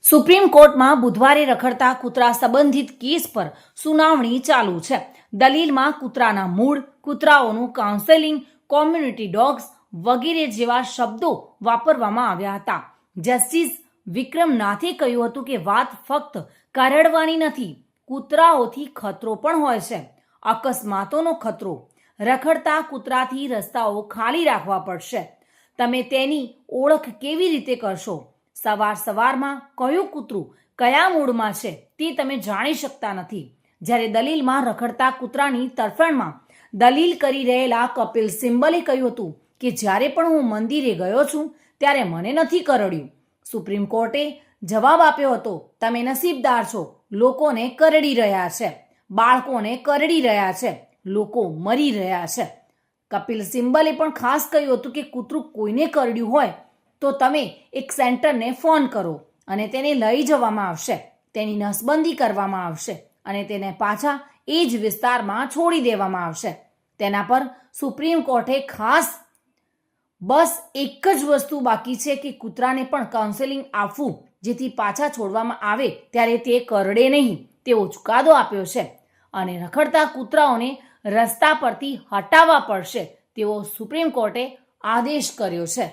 Supreme કોર્ટમાં બુધવારે રખડતા કૂતરા સંબંધિત કેસ પર સુનાવણી ચાલુ છે. દલીલમાં કૂતરાના મૂળ, કૂતરાઓનું કાઉન્સેલિંગ, કોમ્યુનિટી ડોગ્સ વગેરે જેવા શબ્દો વાપરવામાં આવ્યા હતા. જસ્ટિસ વિક્રમ નાથે કહ્યું હતું કે વાત ફક્ત કરડવાની નથી, કૂતરાઓથી ખતરો પણ હોય છે. અકસ્માતોનો ખતરો. રખડતા કૂતરાથી રસ્તાઓ ખાલી રાખવા પડશે. તમે તેની ઓળખ કેવી રીતે કરશો? સવારમાં કયું કૂતરું કયા મૂડમાં છે તે તમે જાણી શકતા નથી. જ્યારે દલીલમાં રખડતા કૂતરાની તરફેણમાં દલીલ કરી રહેલા કપિલ સિબ્બલે કહ્યું હતું કે જ્યારે પણ હું મંદિરે ગયો છું ત્યારે મને નથી કરડ્યું. સુપ્રીમ કોર્ટે જવાબ આપ્યો હતો, તમે નસીબદાર છો, લોકોને કરડી રહ્યા છે, બાળકોને કરડી રહ્યા છે, લોકો મરી રહ્યા છે. કપિલ સિબ્બલે પણ ખાસ કહ્યું હતું કે કૂતરું કોઈને કરડ્યું હોય તો તમે એક સેન્ટરને ફોન કરો અને તેને લઈ જવામાં આવશે, તેની નસબંધી કરવામાં આવશે અને તેને પાછા એ જ વિસ્તારમાં છોડી દેવામાં આવશે. તેના પર સુપ્રીમ કોર્ટે ખાસ બસ એક જ વસ્તુ બાકી છે કે કૂતરાને પણ કાઉન્સેલિંગ આપવું, જેથી પાછા છોડવામાં આવે ત્યારે તે કરડે નહીં, તેવો ચુકાદો આપ્યો છે અને રખડતા કૂતરાઓને રસ્તા પરથી હટાવવા પડશે તેવો સુપ્રીમ કોર્ટે આદેશ કર્યો છે.